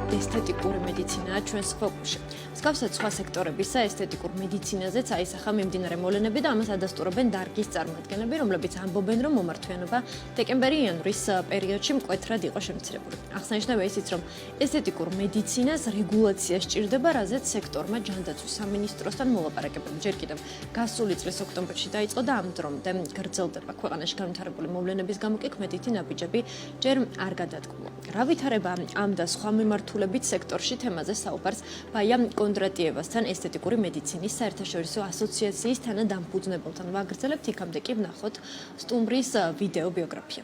ესთეტიკური მედიცინაა ჩვენს ფოკუსში. მსგავსად სხვა სექტორებისა ესთეტიკურ მედიცინაზეც აისახა მიმდინარე მოვლენები და ამას ადასტურებენ დარგის წარმომადგენლები, რომლებიც ამბობენ, რომ მომართვიანობა დეკემბერ-იანვრის პერიოდში მკვეთრად იყო შემცირებული. აღსანიშნავია ისიც, რომ ესთეტიკურ მედიცინას რეგულაცია სჭირდება, რაზეც სექტორმა ჯანდაცვის სამინისტროსთან მოლაპარაკებები ჯერ კიდევ გასული წლის ოქტომბერში დაიწყო და ამ დრომდე გრძელდება. ქვეყანაში განვითარებული მოვლენების გამო კი ქმედითი ნაბიჯები ჯერ არ გადადგმულა. რა ვითარება ამ და სხვა მიმართულებით სექტორში თემაზე საუბარს ბაია კონდრატიევასთან ესთეტიკური მედიცინის საერთაშორისო ასოციაციის თანადამფუძნებელთან ვაგრძელებთ, იქამდე კი ვნახოთ სტუმრის ვიდეო ბიოგრაფია.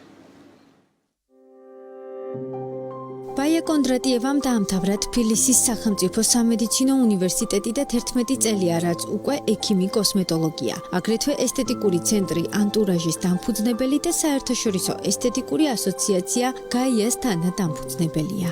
ბაია კონდრატიევამ დაამთავრა თბილისის სახელმწიფო სამედიცინო უნივერსიტეტი და 11 წელია, რაც უკვე ექიმი კოსმეტოლოგია. აგრეთვე ესთეტიკური ცენტრი ანტურაჟის დამფუძნებელი და საერთაშორისო ესთეტიკური ასოციაცია გაიას თანადამფუძნებელია.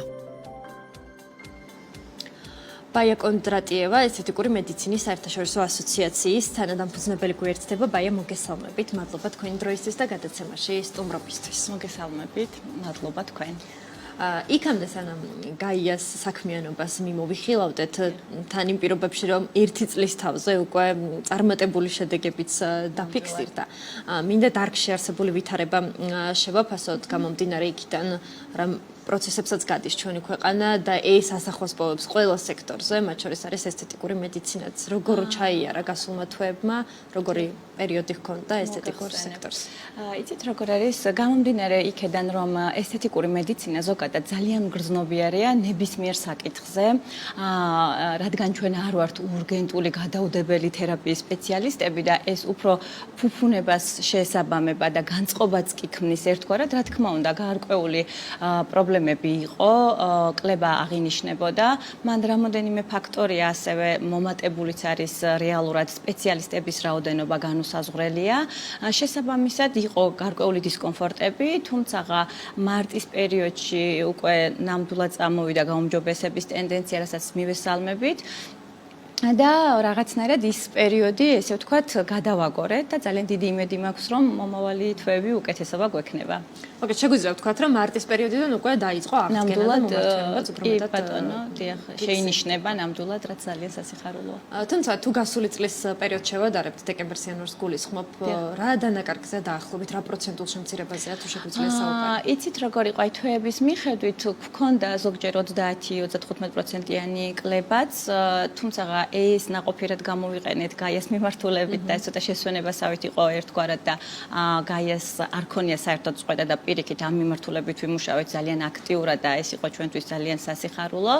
ბაია კონდრატიევა ესთეტიკური მედიცინის საერთაშორისო ასოციაციის თანადამფუძნებელი გვერდდება. ბაია, მოგესალმებით. მადლობა თქვენი დროისთვის და გადაცემაში სტუმრობისთვის. მოგესალმებით. მადლობა თქვენ. იქამდე სანამ გაიას საქმიანობას მიმოვიხილავდეთ, თან იმ პირობებში, რომ 1 წლის თავზე უკვე წარმატებული შედეგებიც დაფიქსირდა. მინდა დარგში არსებული ვითარება შევაფასოთ, გამომდინარე იქიდან, რომ პროცესებსაც გადის ჩვენი ქვეყანა და ეს ასახავს პოვებს ყველა სექტორზე, მათ შორის არის ესთეტიკური მედიცინაც. როგორ ჩაიარა გასულმა თვეებმა, როგორი პერიოდი ჰქონდა ესთეტიკურ სექტორს? იცით, როგორ არის, გამომდინარე იქედან, რომ ესთეტიკური მედიცინა ზოგადად ძალიან გრძნობიარეა ნებისმიერ საკითხზე, რადგან ჩვენ არ ვართ ურგენტული გადაუდებელი თერაპიის სპეციალისტები და ეს უფრო ფუფუნებას შეესაბამება და განწყობაც კი ქმნის ერთგვარად, რა თქმა უნდა, გარკვეული პრობლემები იყო, კლება აღინიშნებოდა, მან რამოდენიმე ფაქტორია ასევე მომატებულიც არის რეალურად სპეციალისტების რაოდენობა განუსაზღვრელია. შესაბამისად იყო გარკვეული დისკომფორტები, თუმცა მარტის პერიოდში უკვე ნამდვილად წამოვიდა გაუმჯობესების ტენდენცია, რასაც მივესალმებით. და რაღაცნაირად ის პერიოდი, ესე ვთქვათ, გადავაგორეთ და ძალიან დიდი იმედი მაქვს, რომ მომავალი თვეები უკეთესობა გვექნება. მოგეთ, შეგვიძლია ვთქვათ, რომ მარტის პერიოდიდან უკვე დაიწყო აღდგენა და მომართვიანობა ზოგადად. ბატონო, დიახ, შეინიშნება ნამდვილად, რაც ძალიან სასიხარულოა. თუმცა თუ გასული წლის პერიოდს შევადარებთ, დეკემბერ-იანვარს გულისხმობ, რა დანაკარგზე დაახლოებით, რა პროცენტულ შემცირებაზეა თუ შეგვიძლია საუბარი? იცით, როგორ იყო აი თვეების მიხედვით, გვქონდა ზოგჯერ 30-35%-იანი კლებაც, თუმცა ეს ნაყოფიერად გამოვიყენეთ გაიას მიმართულებით და ეს ცოტა შესვენებასავით იყო ერთგვარად და გაიას არ ქონია საერთოდ წყვეტა და პირიქით ამ მიმართულებით ვიმუშავეთ ძალიან აქტიურად და ეს იყო ჩვენთვის ძალიან სასიხარულო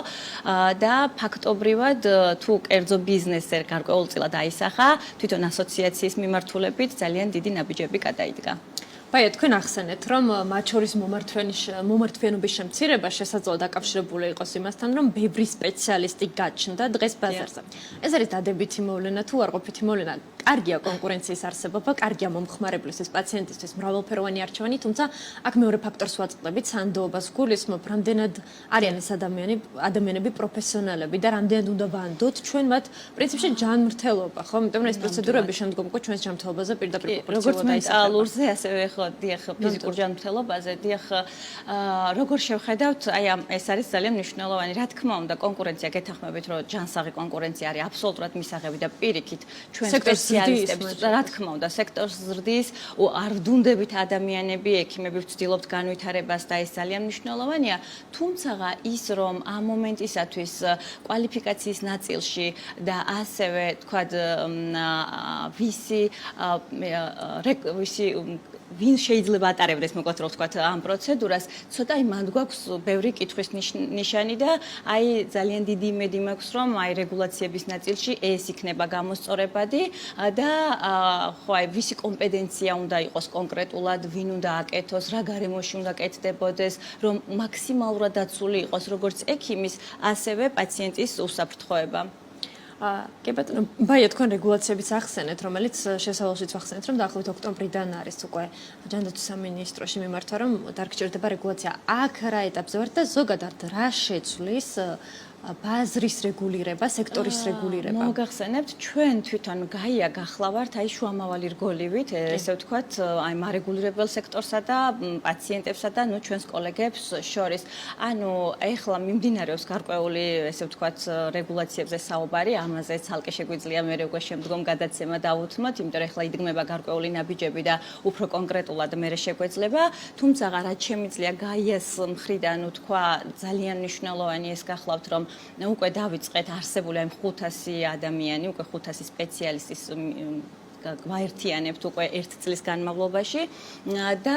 და ფაქტობრივად თუ კერძო ბიზნესზე გარკვეულწილად აისახა, თვითონ ასოციაციის მიმართულებით ძალიან დიდი ნაბიჯები გადაიდგა. ბაია, თქვენ ახსენეთ, რომ მათ შორის მომართვიანობის შემცირება შესაძლოა დაკავშირებული იყოს იმასთან, რომ ბევრი სპეციალისტი გაჩნდა დღეს ბაზარზე. ეს არის დადებითი მოვლენა თუ არყოფითი მოვლენა? კარგია კონკურენციის არსებობა, კარგია მომხმარებლისთვის, პაციენტისთვის მრავალფეროვანი არჩევანი, თუმცა აქ მეორე ფაქტორს ვაწყდებით, სანდოობას გულისხმობ, რამდენად არიან ეს ადამიანები პროფესიონალები და რამდენად უნდა ვანდოთ ჩვენ მათ პრინციპში ჯანმრთელობა, ხო? იმიტომ რომ ეს პროცედურები შემდგომ უკვე ჩვენს ჯანმრთელობაზე პირდაპირ პროპორციულად აისახება. ასევე ხო, დიახ, ფიზიკურ ჯანმრთელობაზე, დიახ, როგორ შევხედავთ, აი ეს არის ძალიან მნიშვნელოვანი. რა თქმა უნდა, კონკურენცია გეთანხმებით, რომ ჯანსაღი კონკურენცია არის აბსოლუტურად მისაღები და პირიქით ჩვენ სპეციალისტებს, რა თქმა უნდა, სექტორს ზრდის, არ ვდუნდებით ადამიანები, ექიმები ვცდილობთ განვითარებას და ეს ძალიან მნიშვნელოვანია. თუმცა ის, რომ ამ მომენტისათვის კვალიფიკაციის ნაწილში და ასევე, თქვათ, ვინ შეიძლება ატარებდეს, მოკლედ რომ ვთქვათ, ამ პროცედურას, ცოტა იმან გვაქვს ბევრი კითხვის ნიშანი და აი ძალიან დიდი იმედი მაქვს, რომ აი რეგულაციების ნაწილში ეს იქნება გამოსწორებადი და ხო აი ვისი კომპეტენცია უნდა იყოს კონკრეტულად, ვინ უნდა აკეთოს, რა გარემოში უნდა კეთდებოდეს, რომ მაქსიმალურად დაცული იყოს როგორც ექიმის, ასევე პაციენტის უსაფრთხოება. კი ბატონო, ბაია, თქვენ რეგულაციებიც ახსენეთ, რომელიც შესავალშიც ვახსენეთ, რომ დაახლოებით ოქტომბრიდან არის უკვე ჯანდაცვის სამინისტროში მიმართა, რომ დარგჭირდება რეგულაცია. აქ რა ეტაპზე ვართ და ზოგადად რა შეცვლის ბაზრის რეგულირება, სექტორის რეგულირება. მოგახსენებთ, ჩვენ თვითონ გაია გახლავართ აი შუამავალი რგოლივით, ესე ვთქვათ, აი მარეგულირებელ სექტორსა და პაციენტებსა და ნუ ჩვენს კოლეგებს შორის. ანუ ეხლა მიმდინარეობს გარკვეული, ესე ვთქვათ, რეგულაციებზე საუბარი, ამაზე ცალკე შეგვიძლია მე უკვე შემდგომ გადაცემა დავუთმოთ, იმიტომ რომ ეხლა იდგმება გარკვეული ნაბიჯები და უფრო კონკრეტულად მე შეგვეძლება, თუმცა რაც შემიძლია გაიას მხრიდან ვთქვა, ძალიან მნიშვნელოვანი ეს გახლავთ, რომ უკვე დავიწყეთ არსებული აი 500 ადამიანი, უკვე 500 სპეციალისტის გვაერთიანებთ უკვე 1 წლის განმავლობაში და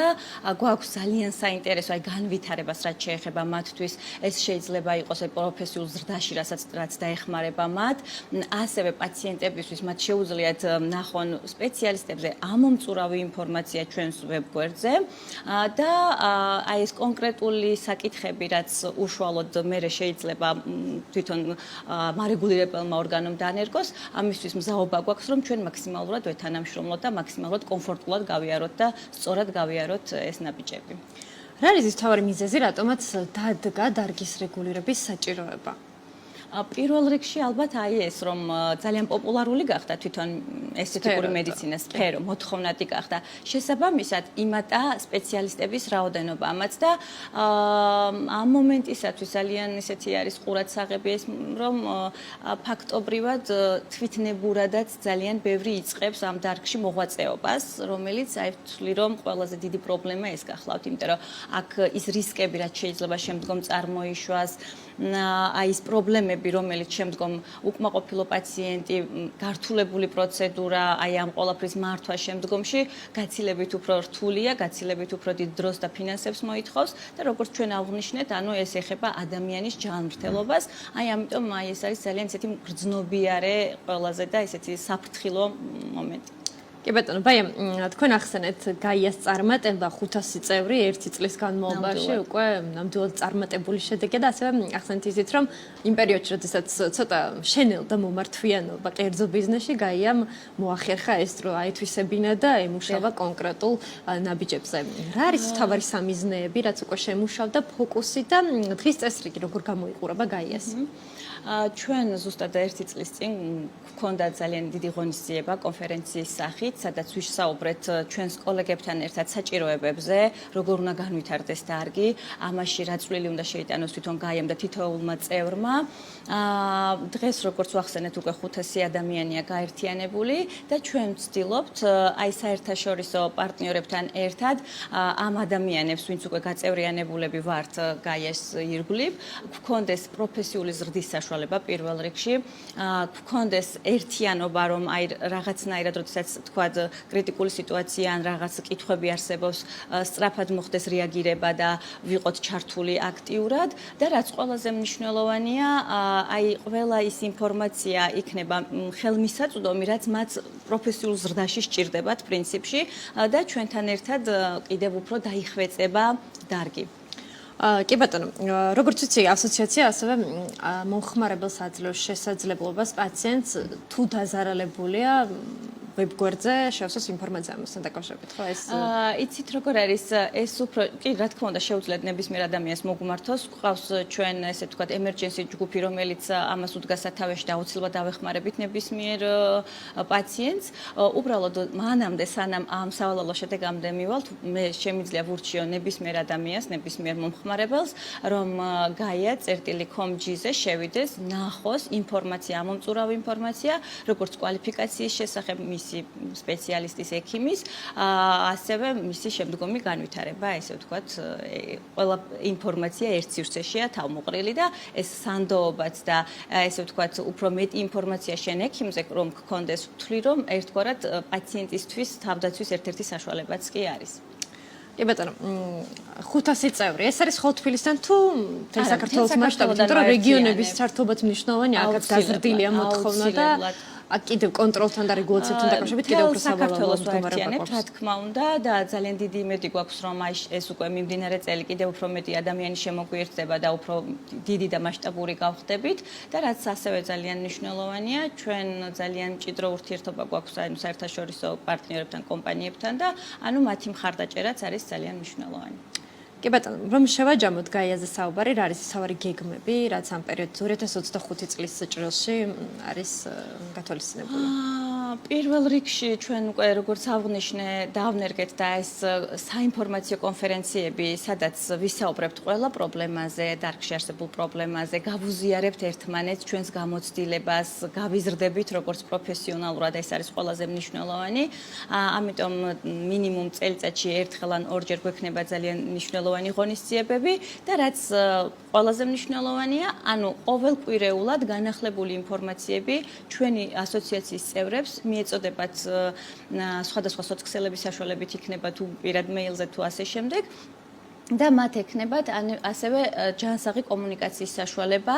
გვაქვს ძალიან საინტერესო აი განვითარებას რაც შეეხება მათთვის ეს შეიძლება იყოს აი პროფესიულ ზრდაში რაც დაეხმარება მათ ასევე პაციენტებისთვის მათ შეუძლიათ ნახონ სპეციალისტებზე ამომწურავი ინფორმაცია ჩვენს ვებგვერდზე და აი ეს კონკრეტული საკითხები რაც უშუალოდ მე შეიძლება თვითონ მარეგულირებელმა ორგანომ დაანერგოს ამისთვის მზაობა გვაქვს რომ ჩვენ მაქსიმალურად თანამშრომლობთ და მაქსიმალურად კომფორტულად გავიაროთ და სწორად გავიაროთ ეს ნაბიჯები. რა არის ის თავარი მიზეზი, რატომაც დადგა დარგის რეგულირების საჭიროება? პირველ რიგში ალბათ აი ეს რომ ძალიან პოპულარული გახდა თვითონ ესთეტიკური მედიცინის სფერო, მოთხოვნადი გახდა. შესაბამისად, იმატა სპეციალისტების რაოდენობა ამაც და ამ მომენტისათვის ძალიან ისეთი არის ყურადსაღები ეს რომ ფაქტობრივად თვითნებურადაც ძალიან ბევრი იწყებს ამ დარგში მოღვაწეობას, რომელიც აი ვთვლი რომ ყველაზე დიდი პრობლემა ეს გახლავთ, იმიტომ რომ აქ ის რისკები რაც შეიძლება შემდგომ წარმოიშვას აი ეს პრობლემები რომელიც შემდგომ უკმაყოფილო პაციენტი გართულებული პროცედურა აი ამ ყველაფრის მართვა შემდგომში გაცილებით უფრო რთულია, გაცილებით უფრო დიდ დროს და ფინანსებს მოითხოვს და როგორც ჩვენ აღვნიშნეთ, ანუ ეს ეხება ადამიანის ჯანმრთელობას, აი ამიტომ აი ეს არის ძალიან ისეთი გრძნობიარე ყველაზე და ისეთი საფრთხილო მომენტი. კი ბატონო, ბაია, თქვენ ახსენეთ გაიას წარმატება 500 წევრი 1 წლის განმავლობაში უკვე ნამდვილად წარმატებული შედეგია და ასევე ახსენეთ ისიც რომ იმ პერიოდში როდესაც ცოტა შენელდა მომართვიანობა კერძო ბიზნესში გაიამ მოახერხა ეს დრო აითვისებინა და ემუშავა კონკრეტულ ნაბიჯებზე. რა არის თავარი სამიზნეები, რაც უკვე შემუშავდა ფოკუსი და დღის წესრიგი როგორ გამოიყურება გაიას? ჩვენ ზუსტად 1 წლის წინ გვქონდა ძალიან დიდი ღონისძიება კონფერენციის სახით, სადაც ვისაუბრეთ ჩვენს კოლეგებთან ერთად საჭიროებებზე, როგორ უნდა განვითარდეს დარგი, ამაში რა წვლილი უნდა შეიტანოს თვითონ გაიამ და თითოეულმა წევრმა. დღეს როგორც ვახსენეთ, უკვე 500 ადამიანია გაერთიანებული და ჩვენ ვცდილობთ აი საერთაშორისო პარტნიორებთან ერთად ამ ადამიანებს, ვინც უკვე გაწევრიანებულები ვართ გაიას ირგვლივ, გვქონდეს პროფესიული ზრდის საშუალება პირველ რიგში, გვქონდეს ერთიანობა, რომ აი რაღაცნაირად, როდესაც თქვა კრიტიკული სიტუაცია ან რაღაც კითხვები არსებობს, სწრაფად მოხდეს რეაგირება და ვიყოთ ჩართული აქტიურად და რაც ყველაზე მნიშვნელოვანია, აი ყველა ის ინფორმაცია იქნება ხელმისაწვდომი, რაც მათ პროფესიულ ზრდაში სჭირდებათ პრინციპში და ჩვენთან ერთად კიდევ უფრო დაიხვეწება დარგი. კი ბატონო, როგორც ვიცი, ასოციაცია ასევე მომხმარებელს აძლევს შესაძლებლობას პაციენტს თუ დაზარალებულია ვებგვერდზე შევსოს ინფორმაცია ამასთან დაკავშირებით, ხო ეს? იცით როგორ არის, ეს უფრო კი რა თქმა უნდა შეუძლიათ ნებისმიერ ადამიანს მოგმართოს, გვყავს ჩვენ ესე ვთქვათ emergency ჯგუფი, რომელიც ამას უდგას სათავეში და აუცილებლად დავეხმარებით ნებისმიერ პაციენტს. უბრალოდ მანამდე სანამ ამ სავალალო შედეგამდე მივალთ, მე შემიძლია ვურჩიო ნებისმიერ ადამიანს, ნებისმიერ მომხმარებელს, რომ gaia.com.gz-ზე შევიდეს, ნახოს ინფორმაცია, ამომწურავი ინფორმაცია, როგორც კვალიფიკაციის შესახებ სპეციალისტის ექიმის, ასევე მისი შემდგომი განვითარება, ესე ვთქვათ, ყველა ინფორმაცია ერთ სივრცეშია თავმოყრილი და ეს სანდოობაც და ესე ვთქვათ, უფრო მეტი ინფორმაცია შენ ექიმზე, რომ გქონდეს, ვთვლი, რომ ერთგვარად პაციენტისთვის თავდაცვის ერთ-ერთი საშუალებაც კი არის. კი ბატონო, 500 წევრი. ეს არის ხოლმე თბილისთან თუ მთელ საქართველოს მასშტაბით, იმიტომ რომ რეგიონების საერთობაც მნიშვნელოვანია, აქაც გაზრდილია მოთხოვნა და აქ კიდევ კონტროლთან და რეგულაციებთან დაკავშირებით კიდევ უფრო საქართველოს ვაერთიანებთ, რა თქმა უნდა და ძალიან დიდი იმედი გვაქვს, რომ აი ეს უკვე მიმდინარე წელი კიდევ უფრო მეტი ადამიანი შემოგვიერთდება და უფრო დიდი და მასშტაბური გავხდებით და რაც ასევე ძალიან მნიშვნელოვანია, ჩვენ ძალიან მჭიდრო ურთიერთობა გვაქვს ანუ საერთაშორისო პარტნიორებთან, კომპანიებთან და ანუ მათი მხარდაჭერაც არის ძალიან მნიშვნელოვანი. კი ბატონო, რომ შევაჯამოთ გაიაზე საუბარი, რა არის საუბარი გეგმები, რაც ამ პერიოდში 2025 წლის ჭრილში არის გათვალისწინებული? პირველ რიგში ჩვენ უკვე როგორც აღნიშნე დავნერგეთ და ეს საინფორმაციო კონფერენციები, სადაც ვისაუბრებთ ყველა პრობლემაზე, დარგში არსებულ პრობლემაზე, გავუზიარებთ ერთმანეთს ჩვენს გამოცდილებას, გავიზრდებით როგორც პროფესიონალურად, ეს არის ყველაზე მნიშვნელოვანი. ამიტომ მინიმუმ წელიწადში ერთხელ ან ორჯერ გვექნება ძალიან მნიშვნელოვანი ღონისძიებები და რაც ყველაზე მნიშვნელოვანია, ანუ ყოველკვირეულად განახლებული ინფორმაციები ჩვენი ასოციაციის წევრებს მიეწოდებათ სხვადასხვა სოციალების საშუალებით იქნება თუ პირად მეილზე თუ ასე შემდეგ და მათ ექნებათ ასევე ჯანსაღი კომუნიკაციის საშუალება,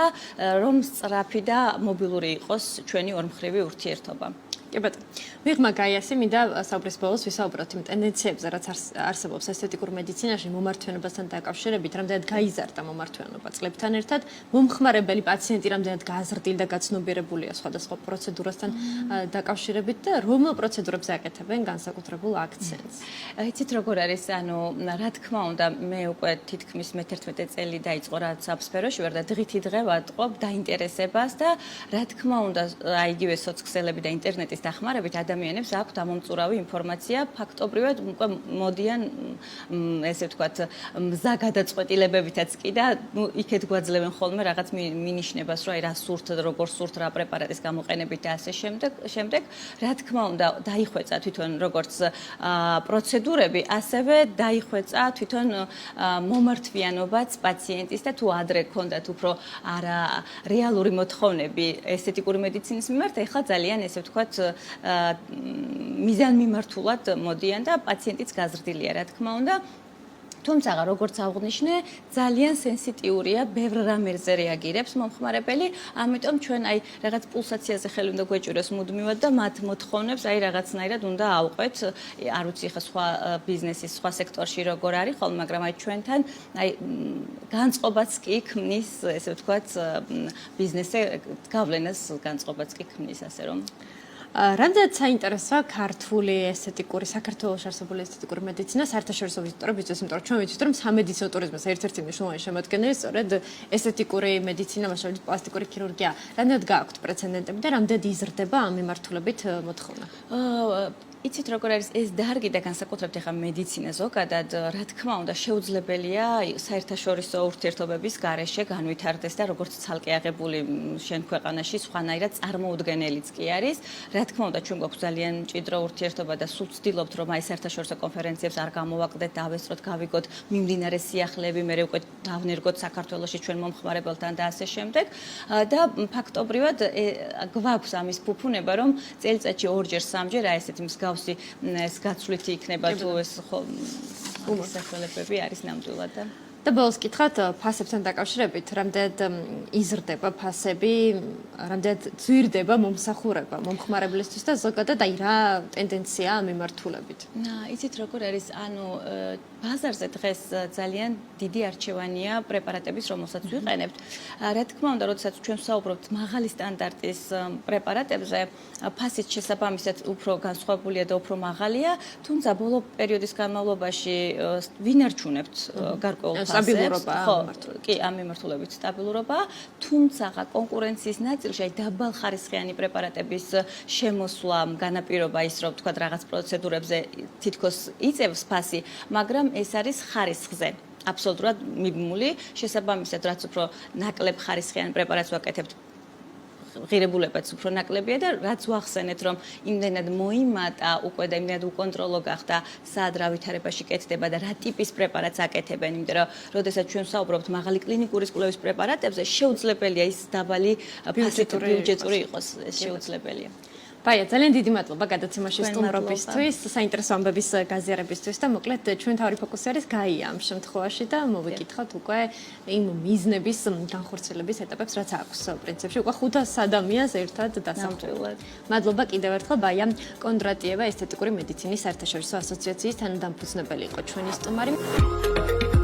რომ სწრაფი და მობილური იყოს ჩვენი ორმხრივი ურთიერთობა. კი ბატონო. მიღმა გაიასი მინდა საუბრის ბოლოს ვისაუბროთ იმ ტენდენციებზე, რაც არსებობს ესთეტიკურ მედიცინაში მომართვენობასთან დაკავშირებით, რამდენად გაიზარდა მომართვენობა წლებთან ერთად, მომხმარებელი პაციენტი რამდენად გააზრდილი და გაცნობიერებულია სხვადასხვა პროცედურასთან დაკავშირებით და რომელ პროცედურებზე აკეთებენ განსაკუთრებულ აქცენტს. იცით როგორ არის, ანუ რა თქმა უნდა, მე უკვე თითქმის მე-11 წელი დაიწყო რაც ამ სფეროში ვარ და დღითი დღე ვატყობ დაინტერესებას და რა თქმა უნდა, იგივე სოციალები და ინტერნეტის დახმარებით ადამიანებს აქვთ ამომწურავი ინფორმაცია, ფაქტობრივად უკვე მოდიან ესე ვთქვათ მზა გადაწყვეტილებებითაც კი და იქეთ გვაძლევენ ხოლმე რაღაც მინიშნებას, რომ აი რა სურთ, როგორ სურთ, რა პრეპარატის გამოყენებით და ასე შემდეგ. რა თქმა უნდა, დაიხვეწა თვითონ როგორც პროცედურები, ასევე დაიხვეწა თვითონ მომართვიანობაც პაციენტის და თუ ადრე ქონდათ უფრო არა რეალური მოთხოვნები ესთეტიკური მედიცინის მიმართ, ეხლა ძალიან ესე ვთქვათ მიზანმიმართულად მოდიან და პაციენტიც გაზრდილია, რა თქმა უნდა. თუმცა, როგორც აღნიშნე, ძალიან სენსიტიურია, ბევრ რამეზე რეაგირებს მომხმარებელი, ამიტომ ჩვენ აი რაღაც პულსაციაზე ხელი უნდა გვეჭიროს მუდმივად და მათ მოთხოვნებს აი რაღაცნაირად უნდა ავყვეთ. არ ვიცი ხა სხვა ბიზნესის, სხვა სექტორში როგორ არის ხოლმე, მაგრამ აი ჩვენთან აი განწყობაც კი ქმნის, ესე ვთქვათ, ბიზნესზე გავლენას განწყობაც კი ქმნის, ასე რომ რამდენად საინტერესოა ქართული ესთეტიკური, საქართველოს არსებული ესთეტიკური მედიცინა საერთაშორისო ვიზიტორებისთვის, იმიტომ რომ ჩვენ ვიცით, რომ სამედიცინო ტურიზმის ერთ-ერთი მნიშვნელოვანი შემადგენელი სწორედ ესთეტიკური მედიცინა, მასშტაბით პლასტიკური ქირურგია. რამდენად გააქვთ პრეცედენტები და რამდენად იზრდება ამ მიმართულებით მოთხოვნა? იცით როგორ არის ეს დარგი და განსაკუთრებით ახლა მედიცინა ზოგადად, რა თქმა უნდა, შეუძლებელია საერთაშორისო ურთიერთობების გარეშე განვითარდეს და როგორც ცალკე აღებული შენ ქვეყანაში სხვანაირად წარმოუდგენელიც კი არის. რა თქმა უნდა, ჩვენ გვაქვს ძალიან მჭიდრო ურთიერთობა და სულ ვცდილობთ, რომ აი საერთაშორისო კონფერენციებს არ გამოვაკლდეთ, დავესწროთ, გავიგოთ მიმდინარე სიახლეები, მე უკვე დავნერგოთ საქართველოში ჩვენ მომხმარებელთან და ასე შემდეგ. და ფაქტობრივად გვაქვს ამის ფუფუნება, რომ წელიწადში ორჯერ, სამჯერ აი ესეთი მსგავსი ეს გაცვლითი იქნება თუ ეს საშუალებები არის ნამდვილად და და ბოლოს კითხავთ ფასებთან დაკავშირებით, რამდენად იზრდება ფასები, რამდენად ძვირდება მომსახურება მომხმარებლისთვის და ზოგადად აი რა ტენდენციაა ამ მიმართულებით? იცით როგორ არის, ანუ ბაზარზე დღეს ძალიან დიდი არჩევანია პრეპარატების, რომელსაც ვიყენებთ. რა თქმა უნდა, როდესაც ჩვენ ვსაუბრობთ მაღალი სტანდარტის პრეპარატებზე, ფასის შესაბამისად უფრო განსხვავებულია და უფრო მაღალია, თუმცა ბოლო პერიოდის განმავლობაში ვინარჩუნებთ გარკვეულ სტაბილურობა, კი, ამ მიმართულებით სტაბილურობა, თუმცა კონკურენციის ნაწილში აი დაბალხარისხიანი პრეპარატების შემოსვლა განაპირობა ის, რომ თქვა რაღაც პროცედურებზე თითქოს იწევს ფასი, მაგრამ ეს არის ხარისხზე. აბსოლუტურად მიბმული, შესაბამისად, რაც უფრო ნაკლებ ხარისხიან პრეპარატს ვაკეთებთ, ღირებულებაც უფრო ნაკლებია და რაც ვახსენეთ, რომ იმდენად მოიმატა უკვე და იმდენად უკონტროლო გახდა, სად რა ვითარებაში კეთდება და რა ტიპის პრეპარატს აკეთებენ, იმიტომ რომ როდესაც ჩვენ ვსაუბრობთ მაღალი კლინიკური კვლევის პრეპარატებზე, შეუძლებელია ის დაბალი ბიუჯეტური იყოს, ეს შეუძლებელია. ბაია, ძალიან დიდი მადლობა გადაცემაში სტუმრობისთვის, საინტერესო ამბების გაზიარებისთვის და მოკლედ ჩვენ თავი ფოკუსი არის გაია ამ შემთხვევაში და მოვიკითხოთ უკვე იმ მიზნების განხორციელების ეტაპებს, რაც აქვს პრინციპში უკვე 500 ადამიანს ერთად დასამტვრად. მადლობა კიდევ ერთხელ ბაია კონდრატიევა ესთეტიკური მედიცინის საერთაშორისო ასოციაციის თანადამფუძნებელი იყო ჩვენი სტუმარი.